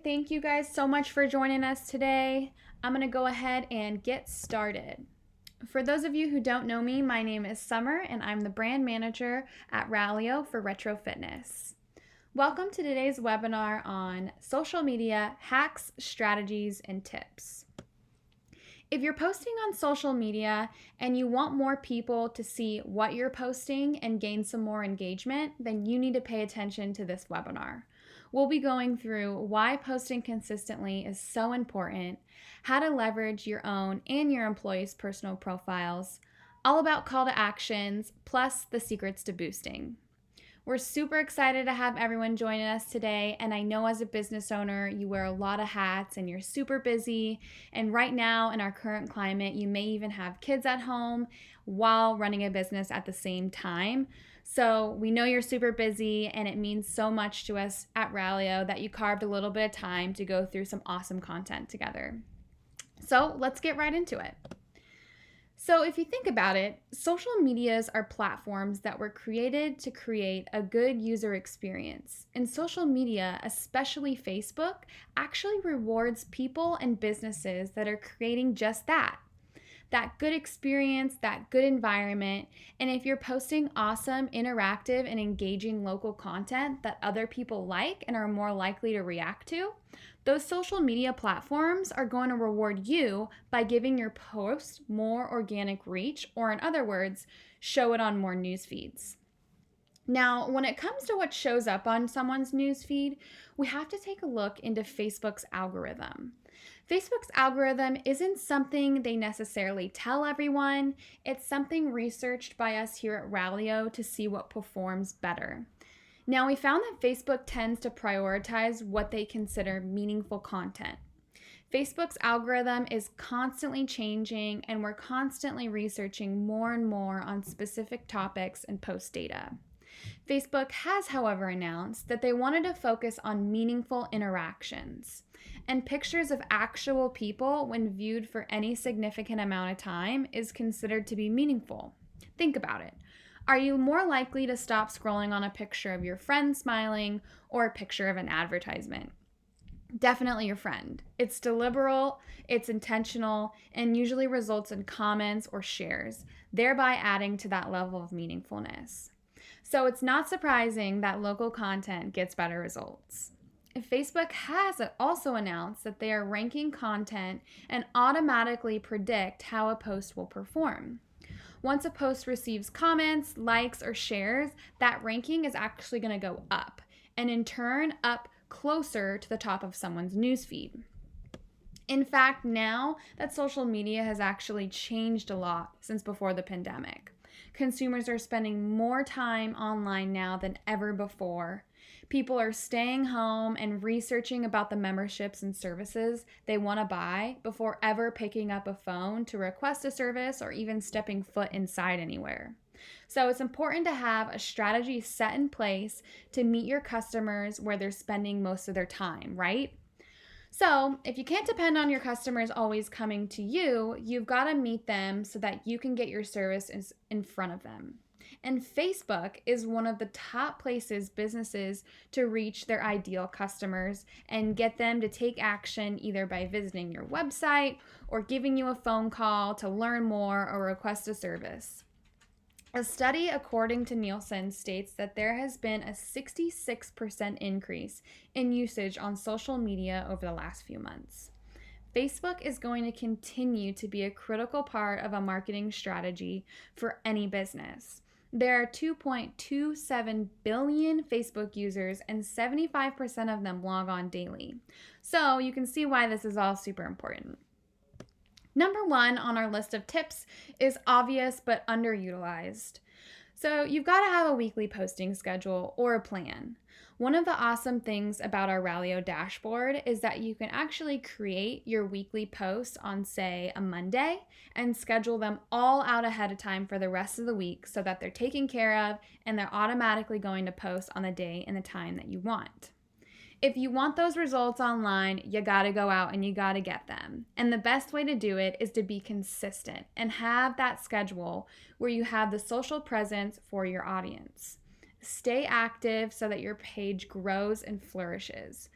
Thank you guys so much for joining us today. I'm going to go ahead and get started. For those of you who don't know me, my name is Summer and I'm the brand manager at Rallyo for Retro Fitness. Welcome to today's webinar on social media hacks, strategies, and tips. If you're posting on social media and you want more people to see what you're posting and gain some more engagement, then you need to pay attention to this webinar. We'll be going through why posting consistently is so important, how to leverage your own and your employees' personal profiles, all about call to actions, plus the secrets to boosting. We're super excited to have everyone joining us today, and I know as a business owner, you wear a lot of hats and you're super busy, and right now in our current climate, you may even have kids at home while running a business at the same time. So we know you're super busy, and it means so much to us at Rallyo that you carved a little bit of time to go through some awesome content together. So let's get right into it. So if you think about it, social medias are platforms that were created to create a good user experience. And social media, especially Facebook, actually rewards people and businesses that are creating just that good experience, that good environment. And if you're posting awesome, interactive, and engaging local content that other people like and are more likely to react to, those social media platforms are going to reward you by giving your post more organic reach, or in other words, show it on more news feeds. Now, when it comes to what shows up on someone's news feed, we have to take a look into Facebook's algorithm. Facebook's algorithm isn't something they necessarily tell everyone. It's something researched by us here at Rallyo to see what performs better. Now, we found that Facebook tends to prioritize what they consider meaningful content. Facebook's algorithm is constantly changing, and we're constantly researching more and more on specific topics and post data. Facebook has, however, announced that they wanted to focus on meaningful interactions. And pictures of actual people, when viewed for any significant amount of time, is considered to be meaningful. Think about it. Are you more likely to stop scrolling on a picture of your friend smiling or a picture of an advertisement? Definitely your friend. It's deliberate, it's intentional, and usually results in comments or shares, thereby adding to that level of meaningfulness. So it's not surprising that local content gets better results. Facebook has also announced that they are ranking content and automatically predict how a post will perform. Once a post receives comments, likes, or shares, that ranking is actually going to go up, and in turn up closer to the top of someone's newsfeed. In fact, now that social media has actually changed a lot since before the pandemic. Consumers are spending more time online now than ever before. People are staying home and researching about the memberships and services they want to buy before ever picking up a phone to request a service or even stepping foot inside anywhere. So it's important to have a strategy set in place to meet your customers where they're spending most of their time, right? So if you can't depend on your customers always coming to you, you've got to meet them so that you can get your service in front of them. And Facebook is one of the top places businesses to reach their ideal customers and get them to take action either by visiting your website or giving you a phone call to learn more or request a service. A study according to Nielsen states that there has been a 66% increase in usage on social media over the last few months. Facebook is going to continue to be a critical part of a marketing strategy for any business. There are 2.27 billion Facebook users, and 75% of them log on daily. So you can see why this is all super important. Number one on our list of tips is obvious but underutilized. So you've got to have a weekly posting schedule or a plan. One of the awesome things about our Rallyo dashboard is that you can actually create your weekly posts on, say, a Monday and schedule them all out ahead of time for the rest of the week so that they're taken care of and they're automatically going to post on the day and the time that you want. If you want those results online, you gotta go out and you gotta get them. And the best way to do it is to be consistent and have that schedule where you have the social presence for your audience. Stay active so that your page grows and flourishes.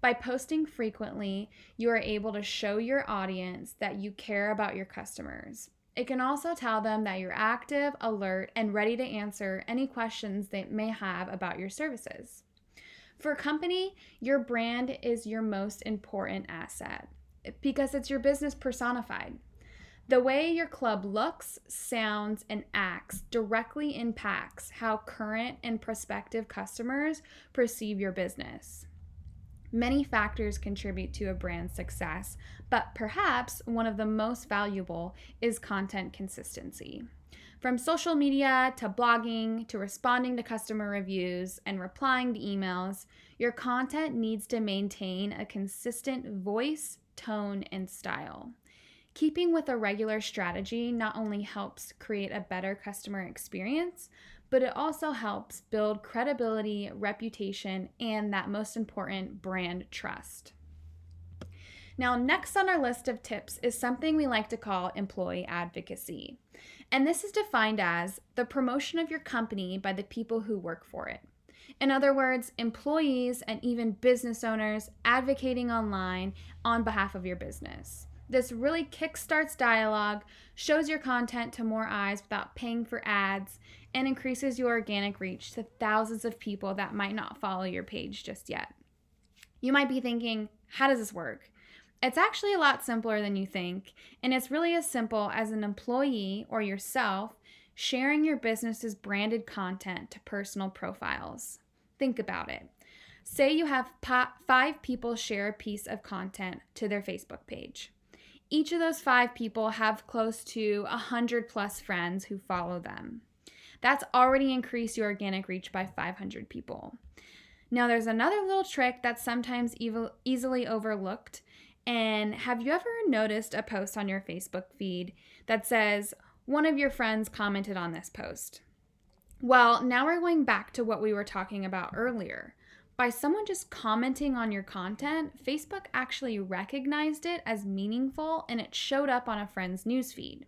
By posting frequently, you are able to show your audience that you care about your customers. It can also tell them that you're active, alert, and ready to answer any questions they may have about your services. For a company, your brand is your most important asset because it's your business personified. The way your club looks, sounds, and acts directly impacts how current and prospective customers perceive your business. Many factors contribute to a brand's success, but perhaps one of the most valuable is content consistency. From social media to blogging to responding to customer reviews and replying to emails, your content needs to maintain a consistent voice, tone, and style. Keeping with a regular strategy not only helps create a better customer experience, but it also helps build credibility, reputation, and that most important, brand trust. Now, next on our list of tips is something we like to call employee advocacy. And this is defined as the promotion of your company by the people who work for it. In other words, employees and even business owners advocating online on behalf of your business. This really kickstarts dialogue, shows your content to more eyes without paying for ads, and increases your organic reach to thousands of people that might not follow your page just yet. You might be thinking, how does this work? It's actually a lot simpler than you think, and it's really as simple as an employee or yourself sharing your business's branded content to personal profiles. Think about it. Say you have 5 people share a piece of content to their Facebook page. Each of those 5 people have close to 100 plus friends who follow them. That's already increased your organic reach by 500 people. Now, there's another little trick that's sometimes easily overlooked. And have you ever noticed a post on your Facebook feed that says, one of your friends commented on this post? Well, now we're going back to what we were talking about earlier. By someone just commenting on your content, Facebook actually recognized it as meaningful and it showed up on a friend's newsfeed.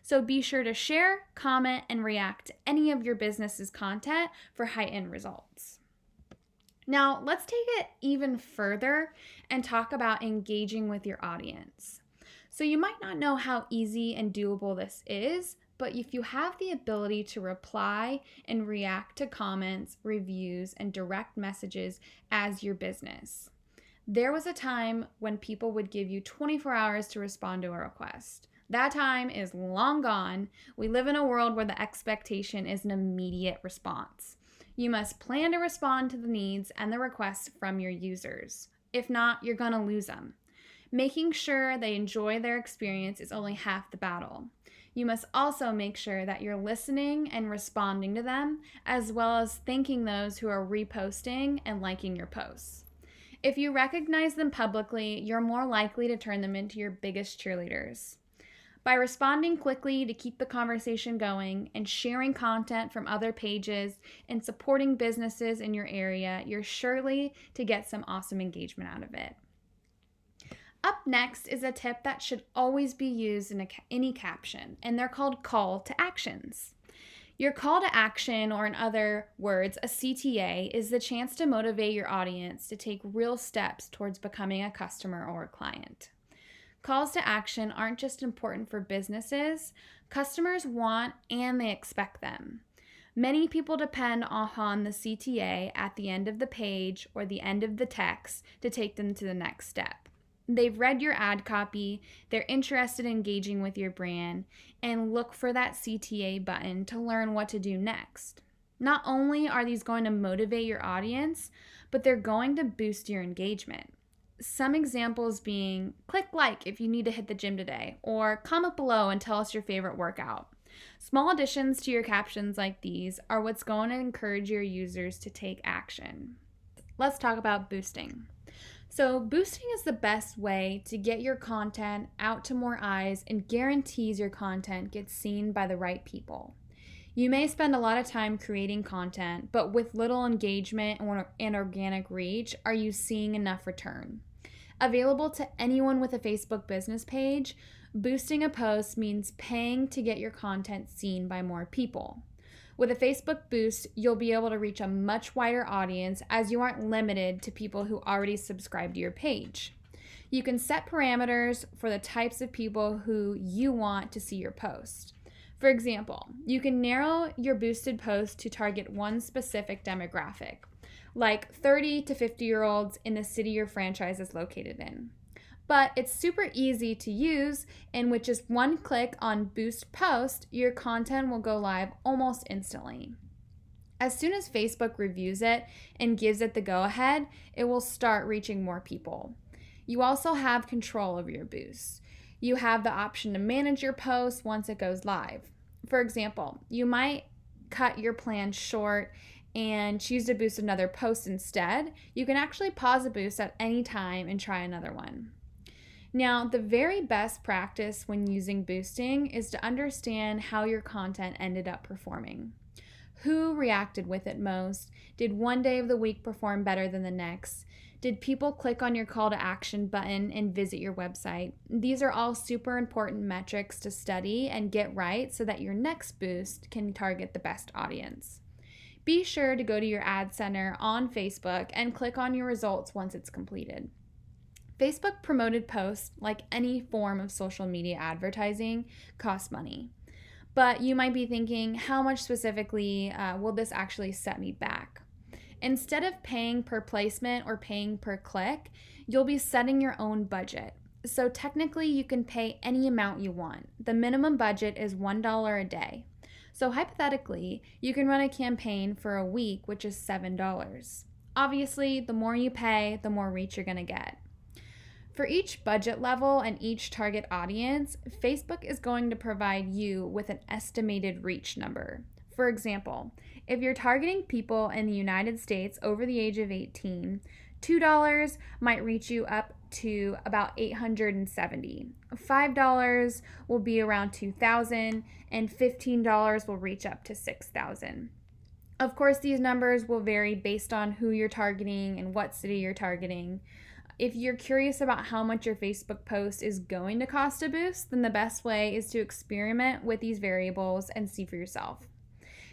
So be sure to share, comment, and react to any of your business's content for heightened results. Now, let's take it even further and talk about engaging with your audience. So you might not know how easy and doable this is, but if you have the ability to reply and react to comments, reviews, and direct messages as your business. There was a time when people would give you 24 hours to respond to a request. That time is long gone. We live in a world where the expectation is an immediate response. You must plan to respond to the needs and the requests from your users. If not, you're going to lose them. Making sure they enjoy their experience is only half the battle. You must also make sure that you're listening and responding to them, as well as thanking those who are reposting and liking your posts. If you recognize them publicly, you're more likely to turn them into your biggest cheerleaders. By responding quickly to keep the conversation going and sharing content from other pages and supporting businesses in your area, you're surely to get some awesome engagement out of it. Up next is a tip that should always be used in any caption, and they're called call to actions. Your call to action, or in other words, a CTA, is the chance to motivate your audience to take real steps towards becoming a customer or a client. Calls to action aren't just important for businesses. Customers want and they expect them. Many people depend upon the CTA at the end of the page or the end of the text to take them to the next step. They've read your ad copy, they're interested in engaging with your brand, and look for that CTA button to learn what to do next. Not only are these going to motivate your audience, but they're going to boost your engagement. Some examples being, click like if you need to hit the gym today, or comment below and tell us your favorite workout. Small additions to your captions like these are what's going to encourage your users to take action. Let's talk about boosting. So boosting is the best way to get your content out to more eyes and guarantees your content gets seen by the right people. You may spend a lot of time creating content, but with little engagement and organic reach, are you seeing enough return? Available to anyone with a Facebook business page, boosting a post means paying to get your content seen by more people. With a Facebook boost, you'll be able to reach a much wider audience as you aren't limited to people who already subscribe to your page. You can set parameters for the types of people who you want to see your post. For example, you can narrow your boosted post to target one specific demographic, like 30 to 50-year-olds in the city your franchise is located in. But it's super easy to use, and with just one click on Boost Post, your content will go live almost instantly. As soon as Facebook reviews it and gives it the go-ahead, it will start reaching more people. You also have control over your boosts. You have the option to manage your post once it goes live. For example, you might cut your plan short and choose to boost another post instead. You can actually pause a boost at any time and try another one. Now, the very best practice when using boosting is to understand how your content ended up performing. Who reacted with it most? Did one day of the week perform better than the next? Did people click on your call to action button and visit your website? These are all super important metrics to study and get right so that your next boost can target the best audience. Be sure to go to your ad center on Facebook and click on your results once it's completed. Facebook promoted posts, like any form of social media advertising, cost money. But you might be thinking, how much specifically will this actually set me back? Instead of paying per placement or paying per click, you'll be setting your own budget. So technically, you can pay any amount you want. The minimum budget is $1 a day. So hypothetically, you can run a campaign for a week, which is $7. Obviously, the more you pay, the more reach you're going to get. For each budget level and each target audience, Facebook is going to provide you with an estimated reach number. For example, if you're targeting people in the United States over the age of 18, $2 might reach you up to about 870. $5 will be around 2,000, and $15 will reach up to 6,000. Of course, these numbers will vary based on who you're targeting and what city you're targeting. If you're curious about how much your Facebook post is going to cost to boost, then the best way is to experiment with these variables and see for yourself.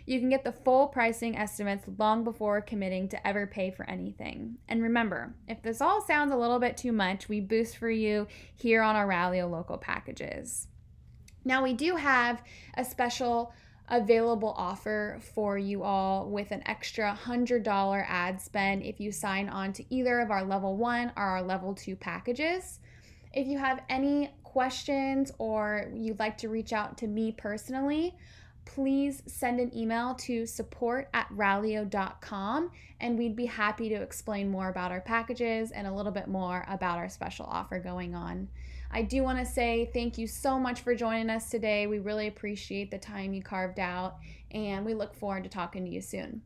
You can get the full pricing estimates long before committing to ever pay for anything. And remember, if this all sounds a little bit too much, we boost for you here on our Ralio local packages. Now, we do have a special available offer for you all with an extra $100 ad spend if you sign on to either of our level 1 or our level 2 packages. If you have any questions or you'd like to reach out to me personally, please send an email to support@ralio.com and we'd be happy to explain more about our packages and a little bit more about our special offer going on. I do want to say thank you so much for joining us today. We really appreciate the time you carved out, and we look forward to talking to you soon.